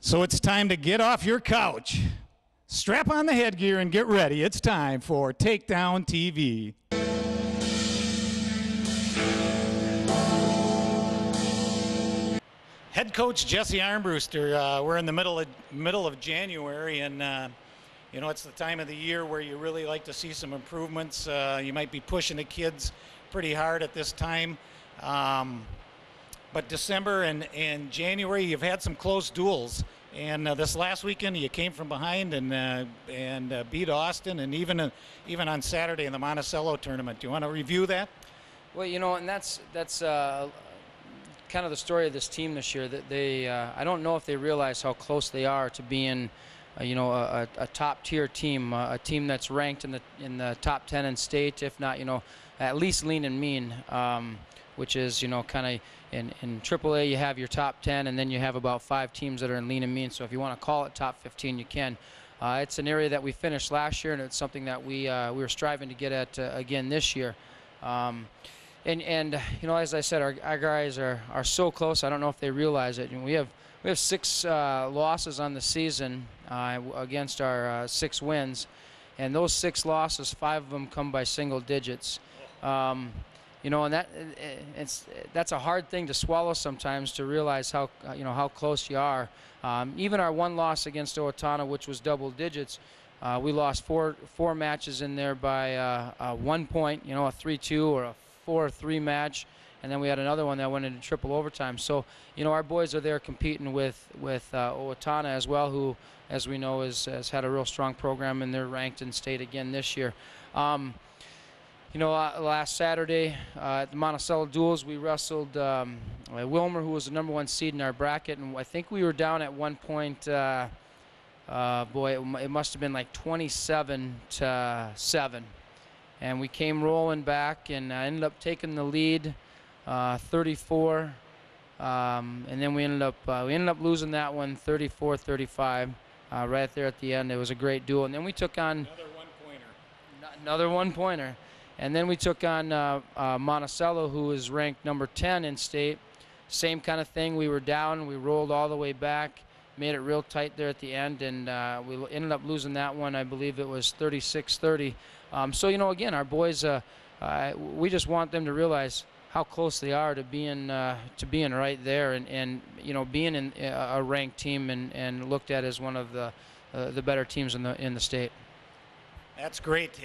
So it's time to get off your couch, strap on the headgear, and get ready. It's time for Takedown TV. Head coach Jesse Armbruster. We're in the middle of January, and you know, it's the time of the year where you really like to see some improvements. You might be pushing the kids pretty hard at this time. But December and January, you've had some close duels. And this last weekend, you came from behind and beat Austin, and even on Saturday in the Monticello tournament. Do you want to review that? Well, you know, and that's kind of the story of this team this year. That they, I don't know if they realize how close they are to being, you know, a top-tier team, a team that's ranked in the top 10 in state, if not, you know, at least lean and mean, which is, you know, kind of. In AAA, you have your top 10, and then you have about 5 teams that are in lean and mean. So if you want to call it top 15, you can. It's an area that we finished last year, and it's something that we were striving to get at again this year. And you know, as I said, our guys are so close. I don't know if they realize it. And we have 6 losses on the season against our 6 wins, and those 6 losses, 5 of them come by single digits. You know, and that's a hard thing to swallow sometimes, to realize how, you know, how close you are. Even our one loss against Owatonna, which was double digits, we lost four matches in there by 1 point. You know, a 3-2 or a 4-3 match, and then we had another one that went into triple overtime. So, you know, our boys are there competing with Owatonna as well, who, as we know, has had a real strong program, and they're ranked in state again this year. You know, last Saturday at the Monticello Duels, we wrestled Wilmer, who was the #1 seed in our bracket, and I think we were down at one point, boy, it must have been like 27-7. And we came rolling back, and ended up taking the lead, 34. And then we ended up losing that one, 34-35, right there at the end. It was a great duel, and then we took on another one-pointer. And then we took on Monticello, who is ranked number 10 in state. Same kind of thing. We were down. We rolled all the way back, made it real tight there at the end, and we ended up losing that one. I believe it was 36-30. So, you know, again, our boys, we just want them to realize how close they are to being right there, and you know, being in a ranked team and looked at as one of the better teams in the state. That's great.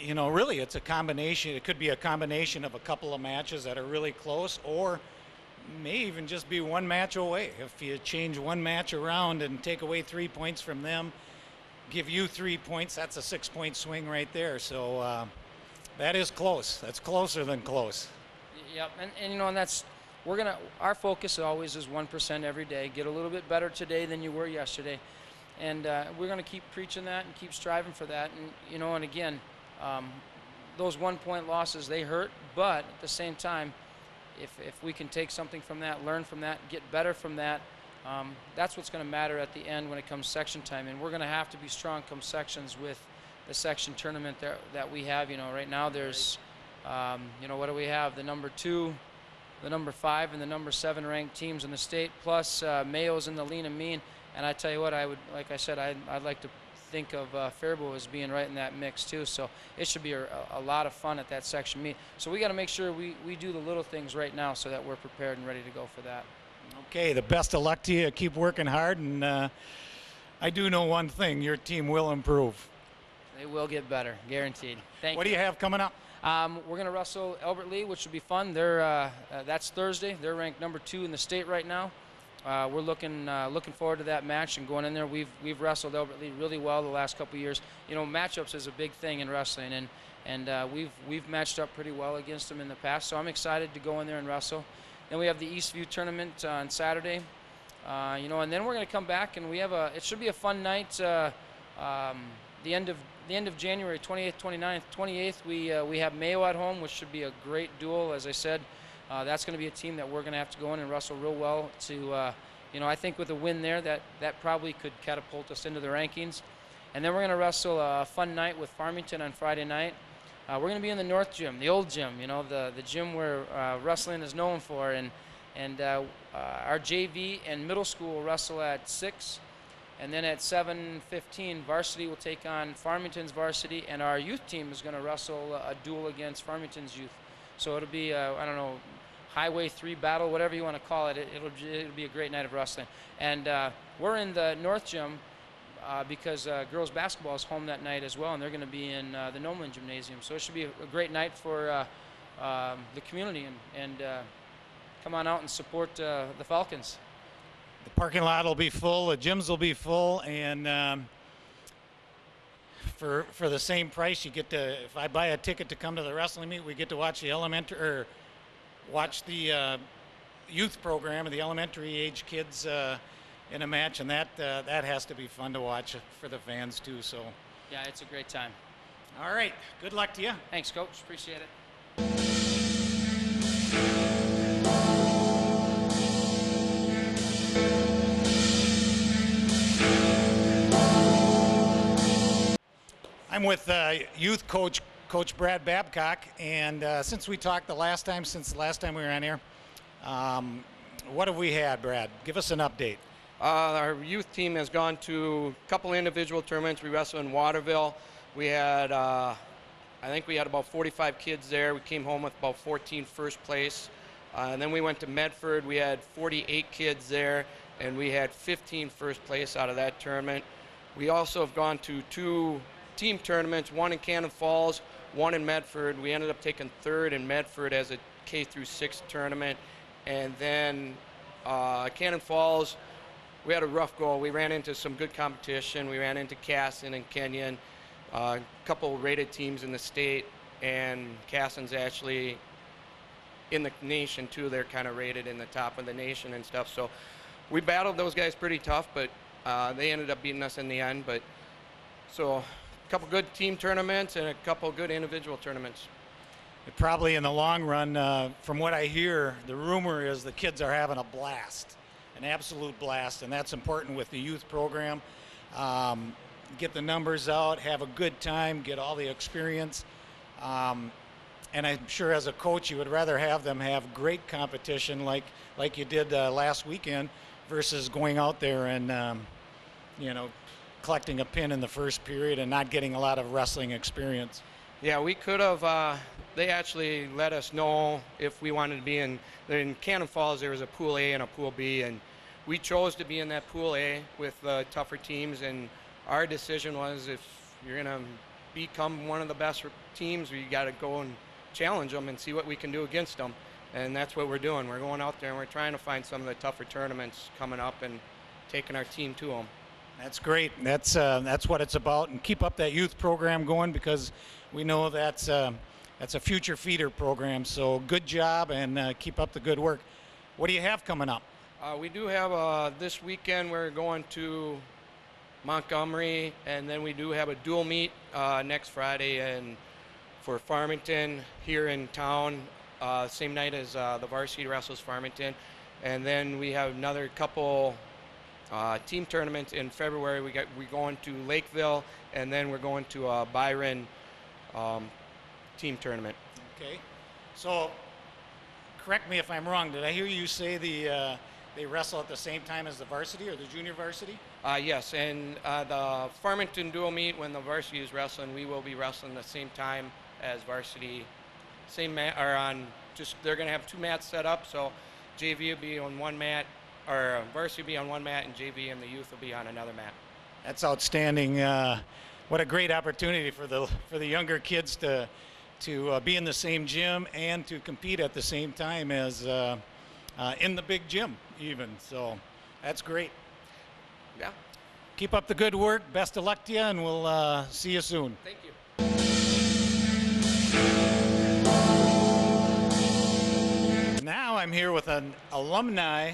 You know, really, it's a combination. It could be a combination of a couple of matches that are really close, or may even just be one match away. If you change one match around and take away 3 points from them, give you 3 points, that's a 6-point swing right there. So that is close. That's closer than close. Yep, and you know, and that's, our focus always is 1% every day. Get a little bit better today than you were yesterday, and we're going to keep preaching that and keep striving for that. And you know, and again, those 1-point losses, they hurt, but at the same time, if we can take something from that, learn from that, get better from that, that's what's going to matter at the end when it comes section time. And we're going to have to be strong come sections with the section tournament that we have. You know, right now there's, you know, what do we have? The number 2, the number 5, and the number 7 ranked teams in the state, plus Mayo's in the lean and mean. And I tell you what, like I said, I'd like to think of Faribault as being right in that mix too. So it should be a lot of fun at that section meet. So we got to make sure we do the little things right now so that we're prepared and ready to go for that. Okay, the best of luck to you. Keep working hard, and I do know one thing: your team will improve. They will get better, guaranteed. Thank you. What do you have coming up? We're going to wrestle Albert Lee, which will be fun. That's Thursday. They're ranked number 2 in the state right now. We're looking forward to that match and going in there. We've wrestled Albert Lee really well the last couple of years. You know, matchups is a big thing in wrestling, and we've matched up pretty well against them in the past. So I'm excited to go in there and wrestle. Then we have the Eastview tournament on Saturday. You know, and then we're going to come back, and it should be a fun night. The end of January, 28th, 29th, 28th, we have Mayo at home, which should be a great duel. As I said, that's going to be a team that we're going to have to go in and wrestle real well to, you know, I think with a win there, that probably could catapult us into the rankings. And then we're going to wrestle a fun night with Farmington on Friday night. We're going to be in the North Gym, the old gym, you know, the gym where wrestling is known for, and And our JV and middle school will wrestle at 6. And then at 7:15, varsity will take on Farmington's varsity, and our youth team is going to wrestle a duel against Farmington's youth. So it'll be, I don't know, Highway 3 battle, whatever you want to call it. It'll be a great night of wrestling. And we're in the North Gym because girls basketball is home that night as well, and they're going to be in the Nolan Gymnasium. So it should be a great night for the community, and come on out and support the Falcons. The parking lot will be full, the gyms will be full, and for the same price, you get to. If I buy a ticket to come to the wrestling meet, we get to watch the watch the youth program of the elementary age kids in a match, and that has to be fun to watch for the fans too. So, yeah, it's a great time. All right, good luck to you. Thanks, Coach. Appreciate it. I'm with youth coach Brad Babcock, and since we talked since the last time we were on here, what have we had, Brad? Give us an update. Our youth team has gone to a couple individual tournaments. We wrestled in Waterville. We had, I think we had about 45 kids there. We came home with about 14 first place. And then we went to Medford. We had 48 kids there, and we had 15 first place out of that tournament. We also have gone to 2 team tournaments, one in Cannon Falls, one in Medford. We ended up taking 3rd in Medford as a K through 6 tournament. And then Cannon Falls, we had a rough go. We ran into some good competition. We ran into Casson and Kenyon, a couple rated teams in the state, and Casson's actually in the nation too. They're kind of rated in the top of the nation and stuff. So we battled those guys pretty tough, but they ended up beating us in the end. But so a couple good team tournaments and a couple good individual tournaments. Probably in the long run, from what I hear, the rumor is the kids are having a blast, an absolute blast, and that's important with the youth program. Get the numbers out, have a good time, get all the experience. And I'm sure as a coach you would rather have them have great competition like you did last weekend versus going out there and collecting a pin in the first period and not getting a lot of wrestling experience. Yeah, we could have, they actually let us know if we wanted to be in Cannon Falls. There was a Pool A and a Pool B, and we chose to be in that Pool A with tougher teams, and our decision was if you're going to become one of the best teams, we got to go and challenge them and see what we can do against them, and that's what we're doing. We're going out there and we're trying to find some of the tougher tournaments coming up and taking our team to them. That's great. That's what it's about, and keep up that youth program going because we know that's a future feeder program. So good job and keep up the good work. What do you have coming up? We do have this weekend we're going to Montgomery, and then we do have a dual meet next Friday and for Farmington here in town, same night as the varsity wrestles Farmington, and then we have another couple team tournaments in February. We're going to Lakeville, and then we're going to Byron team tournament. Okay, so correct me if I'm wrong. Did I hear you say they wrestle at the same time as the varsity or the junior varsity? Yes, and the Farmington dual meet, when the varsity is wrestling, we will be wrestling the same time as varsity. Same mat, or on just they're going to have 2 mats set up, so JV will be on one mat, or varsity will be on one mat, and JV and the youth will be on another mat. That's outstanding. What a great opportunity for the younger kids to be in the same gym and to compete at the same time as in the big gym even. So that's great. Yeah. Keep up the good work. Best of luck to you, and we'll see you soon. Thank you. Now I'm here with an alumni,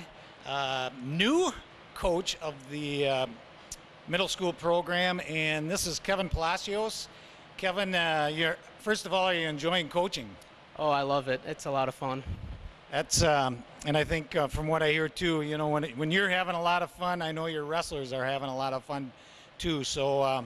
new coach of the middle school program, and this is Kevin Palacios. Kevin, first of all, are you enjoying coaching? Oh, I love it. It's a lot of fun. That's and I think from what I hear too, when you're having a lot of fun, I know your wrestlers are having a lot of fun too. So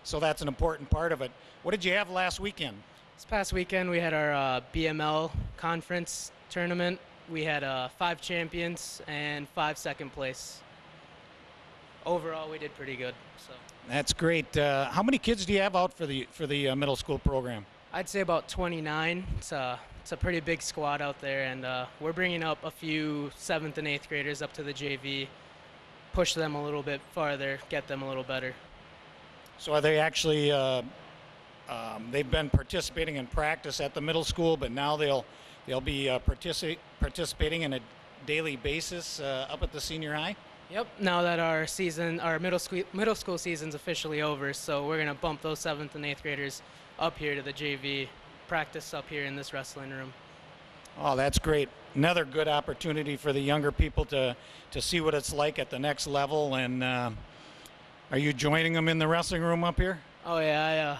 so that's an important part of it. What did you have last weekend? This past weekend we had our BML conference tournament, We had 5 champions and 5 second place. Overall, we did pretty good. So That's great. How many kids do you have out for the middle school program? I'd say about 29. It's a pretty big squad out there, and we're bringing up a few 7th and 8th graders up to the JV, push them a little bit farther, get them a little better. So are they actually? They've been participating in practice at the middle school, but now they'll be participating in a daily basis up at the senior high. Yep. Now that our middle school season's officially over, so we're gonna bump those 7th and 8th graders up here to the JV, practice up here in this wrestling room. Oh, that's great. Another good opportunity for the younger people to see what it's like at the next level. And are you joining them in the wrestling room up here? Oh yeah,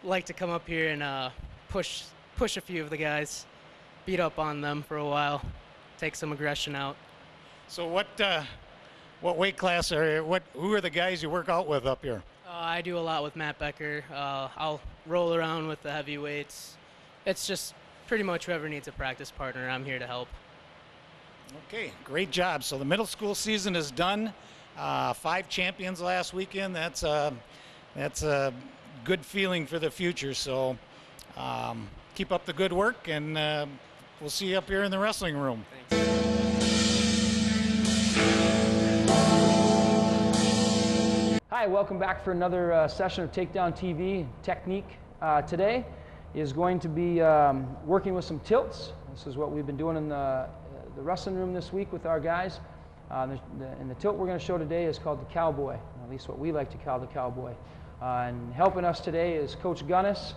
I like to come up here and push a few of the guys, beat up on them for a while, take some aggression out. So what weight class who are the guys you work out with up here? I do a lot with Matt Becker. I'll roll around with the heavyweights. It's just pretty much whoever needs a practice partner, I'm here to help. Okay, great job. So the middle school season is done. 5 champions last weekend. That's a good feeling for the future. So keep up the good work, and we'll see you up here in the wrestling room. Thanks. Hi, welcome back for another session of Takedown TV Technique. Today is going to be working with some tilts. This is what we've been doing in the wrestling room this week with our guys. And the tilt we're going to show today is called the Cowboy, at least what we like to call the Cowboy. And helping us today is Coach Gunnis.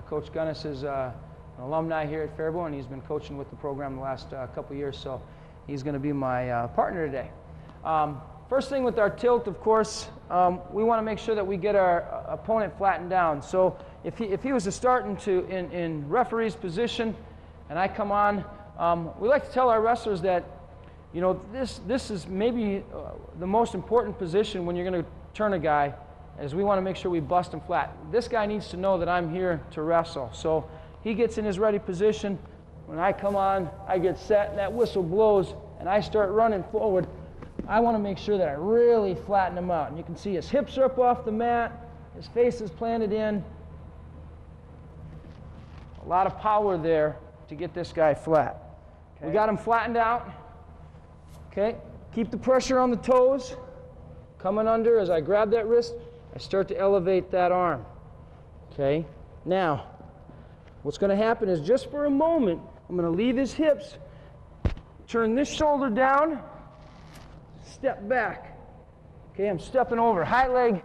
Coach Gunnis is an alumni here at Faribault, and he's been coaching with the program the last couple years, so he's going to be my partner today. First thing with our tilt, of course, we want to make sure that we get our opponent flattened down. So if he was to start in referee's position and I come on, we like to tell our wrestlers that, you know, this is maybe the most important position when you're going to turn a guy, is we want to make sure we bust him flat. This guy needs to know that I'm here to wrestle. So he gets in his ready position. When I come on, I get set, and that whistle blows, and I start running forward. I want to make sure that I really flatten him out. And you can see his hips are up off the mat, his face is planted in. A lot of power there to get this guy flat. Okay. We got him flattened out. Okay, keep the pressure on the toes. Coming under, as I grab that wrist, I start to elevate that arm. Okay, now, what's going to happen is just for a moment, I'm going to leave his hips, turn this shoulder down, step back. Okay, I'm stepping over, high leg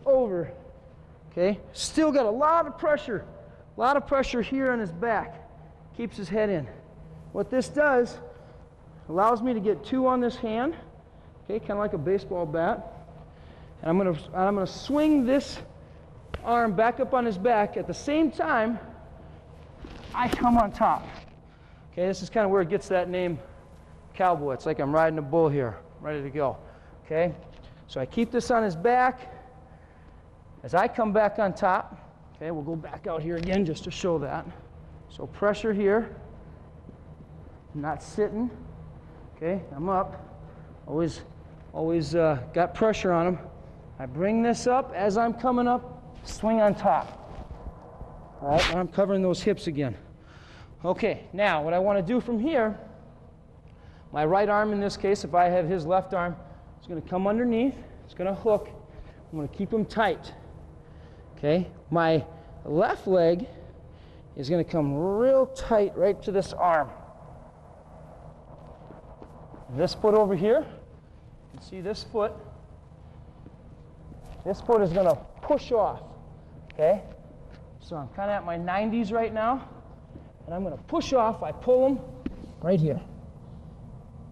over. Okay, still got a lot of pressure here on his back. Keeps his head in. What this does, allows me to get 2 on this hand. Okay, kind of like a baseball bat. And I'm gonna swing this arm back up on his back. At the same time, I come on top. Okay, this is kind of where it gets that name, Cowboy. It's like I'm riding a bull here, ready to go. Okay, so I keep this on his back. As I come back on top, okay, we'll go back out here again just to show that. So pressure here, I'm not sitting. Okay, I'm up. Always got pressure on him. I bring this up. As I'm coming up, swing on top. All right, and I'm covering those hips again. Okay, now what I want to do from here, my right arm in this case, if I have his left arm, is going to come underneath. It's going to hook. I'm going to keep him tight. Okay, my left leg is going to come real tight right to this arm. This foot over here, you can see this foot is going to push off, okay? So I'm kind of at my 90s right now, and I'm going to push off. I pull them right here,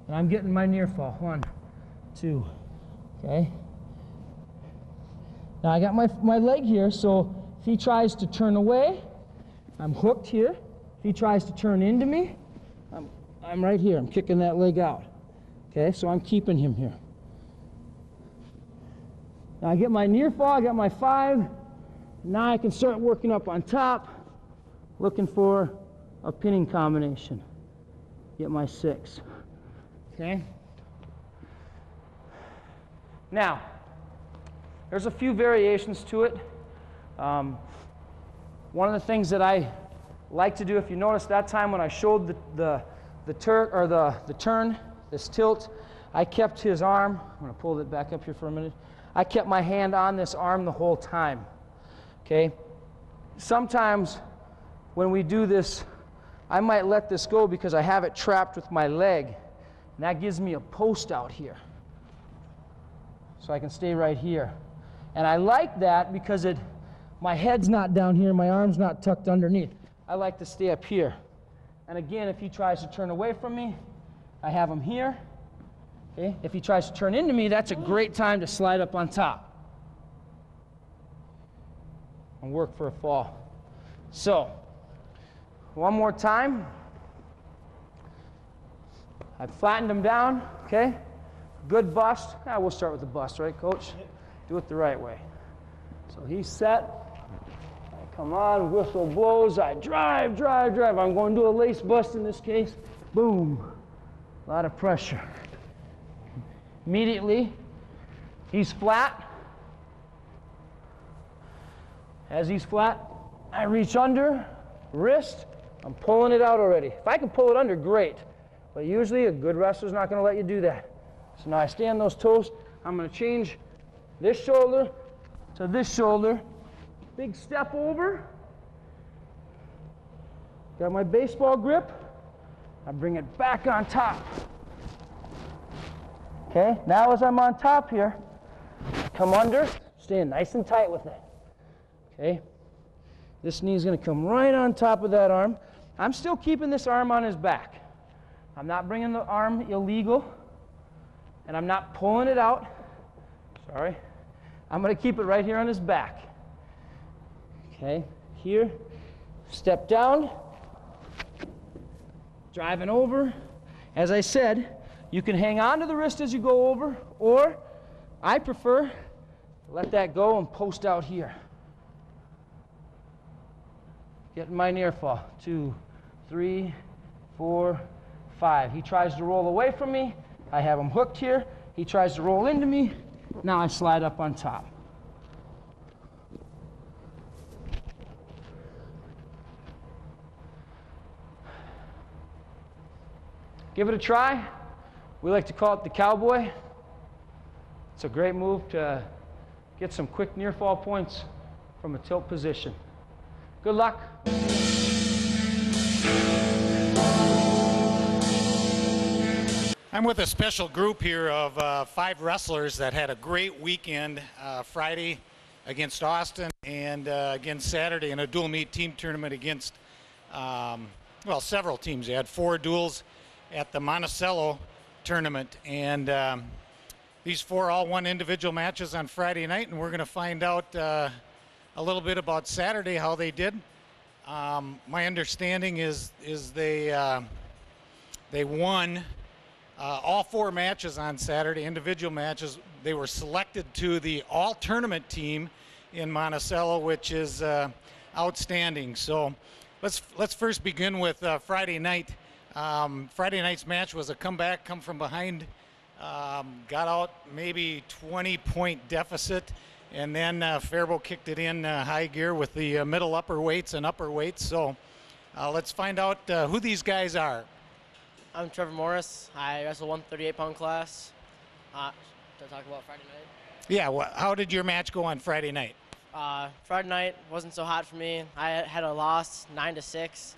and I'm getting my near fall. 1, 2, okay? Now I got my leg here, so if he tries to turn away, I'm hooked here. If he tries to turn into me, I'm right here. I'm kicking that leg out. Okay, so I'm keeping him here. Now I get my near fall, I got my 5. Now I can start working up on top, looking for a pinning combination. get my 6. Okay? Now, there's a few variations to it. One of the things that I like to do, if you notice that time when I showed the turn, this tilt, I kept his arm. I'm going to pull it back up here for a minute. I kept my hand on this arm the whole time. Okay? Sometimes when we do this, I might let this go because I have it trapped with my leg. And that gives me a post out here. So I can stay right here. And I like that because my head's not down here, my arm's not tucked underneath. I like to stay up here. And again, if he tries to turn away from me, I have him here. Okay? If he tries to turn into me, that's a great time to slide up on top and work for a fall. So, one more time. I've flattened him down, okay? Good bust. We'll start with the bust, right, Coach? Do it the right way. So he's set. I come on, whistle blows. I drive. I'm going to do a lace bust in this case. Boom. A lot of pressure. Immediately, he's flat. As he's flat, I reach under, wrist. I'm pulling it out already. If I can pull it under, great. But usually a good wrestler's not going to let you do that. So now I stay on those toes. I'm going to change this shoulder to this shoulder. Big step over. Got my baseball grip. I bring it back on top. Okay, now as I'm on top here, come under, staying nice and tight with it. Okay, this knee's going to come right on top of that arm. I'm still keeping this arm on his back. I'm not bringing the arm illegal, and I'm not pulling it out. Sorry. I'm going to keep it right here on his back. Okay, here, step down, driving over. As I said, you can hang on to the wrist as you go over, or I prefer to let that go and post out here. Getting my near fall. 2, 3, 4, 5. He tries to roll away from me. I have him hooked here. He tries to roll into me. Now I slide up on top. Give it a try. We like to call it the cowboy. It's a great move to get some quick near fall points from a tilt position. Good luck. I'm with a special group here of 5 wrestlers that had a great weekend Friday against Austin and against Saturday in a dual meet team tournament against, several teams. They had 4 duels at the Monticello tournament, and these 4 all won individual matches on Friday night, and we're going to find out a little bit about Saturday, how they did. My understanding is they won all 4 matches on Saturday, individual matches. They were selected to the all-tournament team in Monticello, which is outstanding. So let's first begin with Friday night. Friday night's match was a comeback, come from behind, got out maybe 20-point deficit, and then Faribault kicked it in high gear with the middle upper weights and upper weights. So let's find out who these guys are. I'm Trevor Morris. I wrestle 138-pound class. To talk about Friday night? Yeah, well, how did your match go on Friday night? Friday night wasn't so hot for me. I had a loss, 9-6.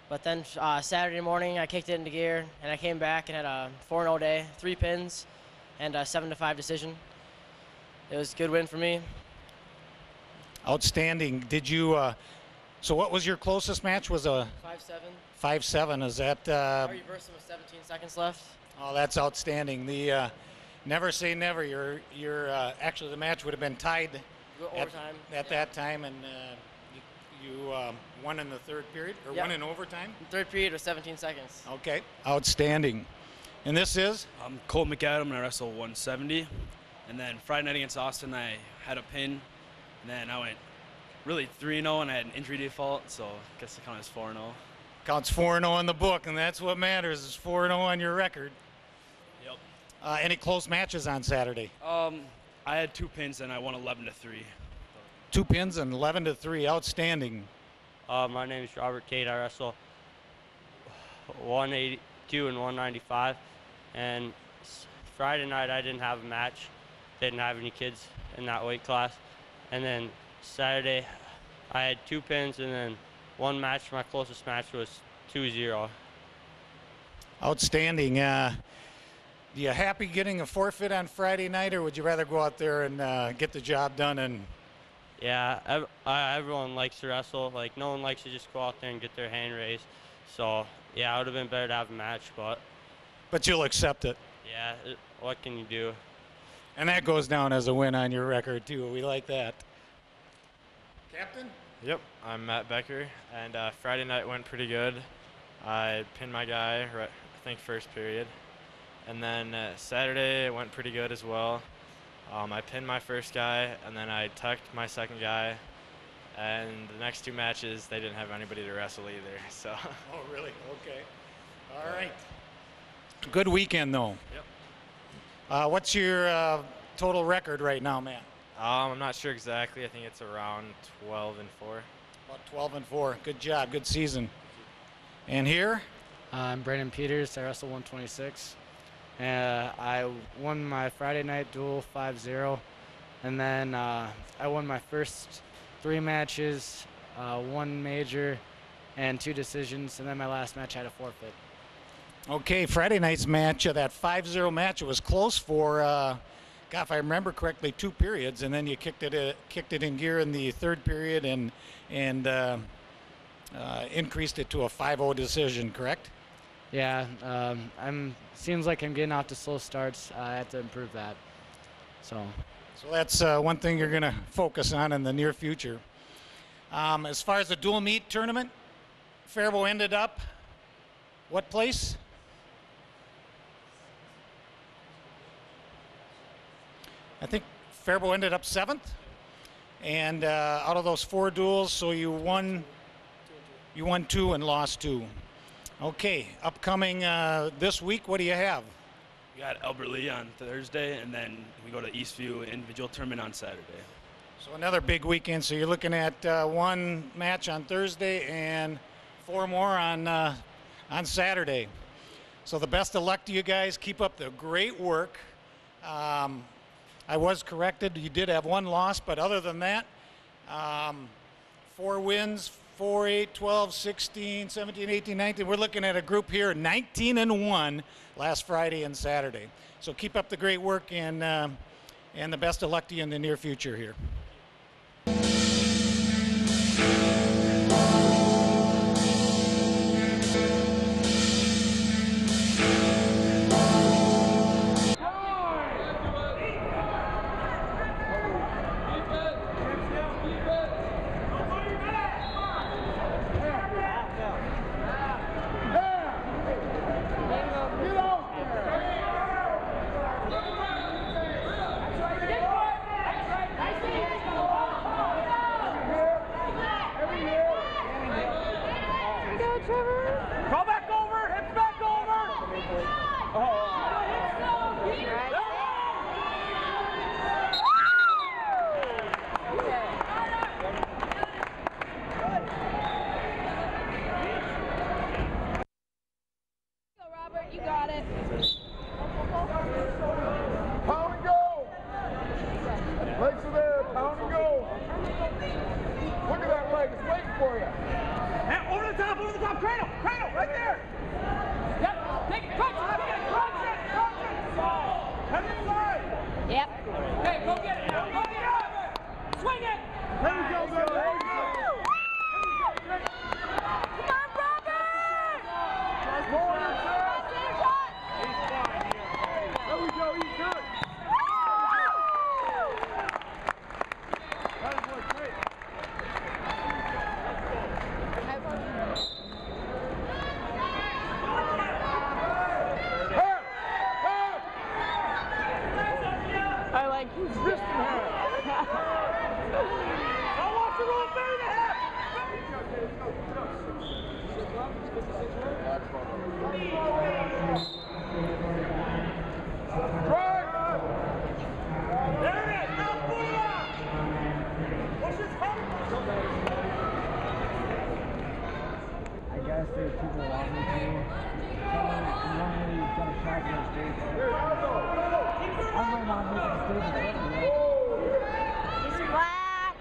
But then Saturday morning, I kicked it into gear, and I came back and had a 4-0 day, 3 pins, and a 7-5 decision. It was a good win for me. Outstanding. Did you? So what was your closest match? Was a 5-7. 5-7. Is that? I reversed him with 17 seconds left. Oh, that's outstanding. The never say never. You're actually the match would have been tied at that time, and you won in the third period or won in overtime. The third period was 17 seconds. Okay, outstanding. And this is? I'm Colt McAdam, and I wrestle 170. And then Friday night against Austin, I had a pin, and then I went really 3-0, and I had an injury default, so I guess I count as 4-0. Counts 4-0 in the book, and that's what matters is 4-0 on your record. Yep. Any close matches on Saturday? I had 2 pins and I won 11-3. 2 pins and 11-3. Outstanding. My name is Robert Tate. I wrestle 182 and 195. And Friday night I didn't have a match. Didn't have any kids in that weight class. And then Saturday I had 2 pins and then 1 match. My closest match was 2-0. Outstanding. You happy getting a forfeit on Friday night, or would you rather go out there and get the job done? And Yeah, everyone likes to wrestle. Like, no one likes to just go out there and get their hand raised. So, yeah, it would have been better to have a match, but you'll accept it, yeah, what can you do? and that goes down as a win on your record too. We like that. Captain. Yep, I'm Matt Becker, and Friday night went pretty good. I pinned my guy, I think first period, and then Saturday it went pretty good as well. I pinned my first guy, and then I tucked my second guy, and the next 2 matches they didn't have anybody to wrestle either. So. Oh, really? Okay. All right. Good weekend though. Yep. What's your total record right now, man? I'm not sure exactly. I think it's around 12-4. About 12-4. Good job. Good season. And here? I'm Brandon Peters. I wrestle 126. I won my Friday night duel 5-0. And then I won my first 3 matches, 1 major, and 2 decisions. And then my last match had a forfeit. Okay, Friday night's match, that 5-0 match, it was close for, God, if I remember correctly, 2 periods, and then you kicked it in gear in the 3rd period and increased it to a 5-0 decision, correct? Yeah, seems like I'm getting off to slow starts. I have to improve that. So that's one thing you're going to focus on in the near future. As far as the dual meet tournament, Faribault ended up what place? I think Faribault ended up 7th, and out of those 4 duels, so you won 2 and lost 2. Okay, upcoming this week, what do you have? We got Albert Lee on Thursday, and then we go to Eastview individual tournament on Saturday. So another big weekend. So you're looking at 1 match on Thursday and 4 more on Saturday. So the best of luck to you guys. Keep up the great work. I was corrected. You did have 1 loss, but other than that, 4 wins, 4, 8, 12, 16, 17, 18, 19. We're looking at a group here, 19-1 last Friday and Saturday. So keep up the great work, and the best of luck to you in the near future here. I like his wrist. I want to roll back. I guess there's people around me too. You don't really get a shot against stage. I might not make a stage. He's flat.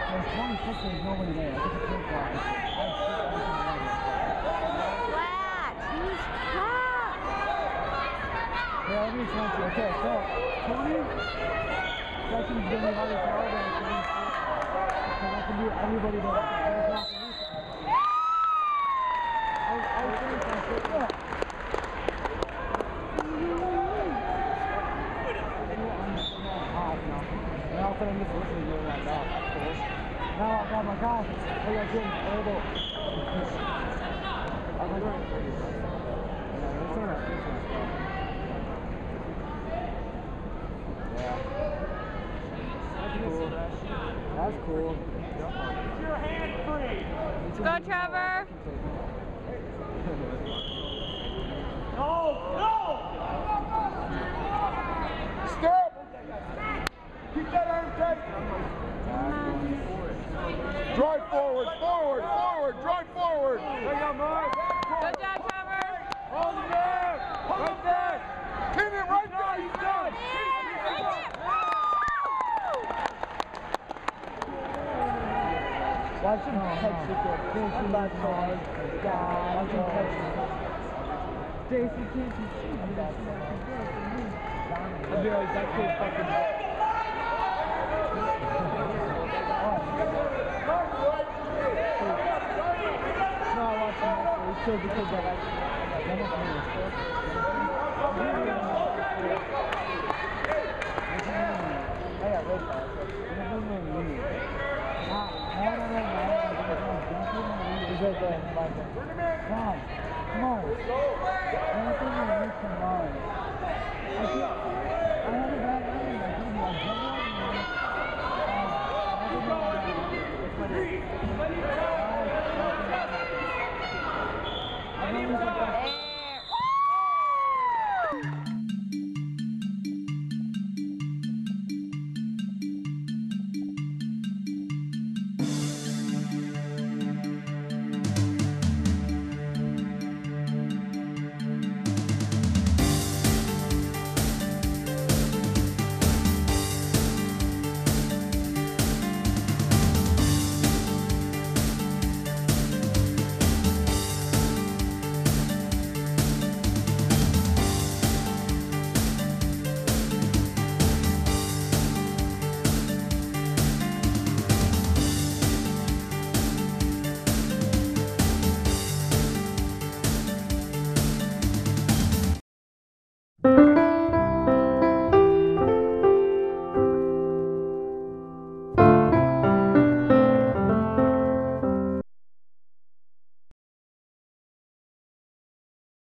There's 26, there's nobody there. I think it's good for us. Flat. He's flat. Yeah, let me explain to you. Okay, so Tony, section's going to be harder for all of us. Because I can do everybody that there's not for me. I was thinking something. Yeah. And all of a sudden, I'm just listening to you like, oh, cool. Now I got my guy. I got Jim. I got That's cool. Keep your hand free. Go, Trevor. No! Stop! Keep that arm tight. Drive forward, forward, forward, drive forward. There you go, Mark. Good job, Trevor. Hold it there. Hold it there. Pin it right there. He's done. Watch him catch it. Jason, that's hard. Watch him catch it. Jason, can't you see me? I'll be like, that kid fucking... No, I watched him actually. He's still because I like... I got red flag. He's right there. Come on. Come on.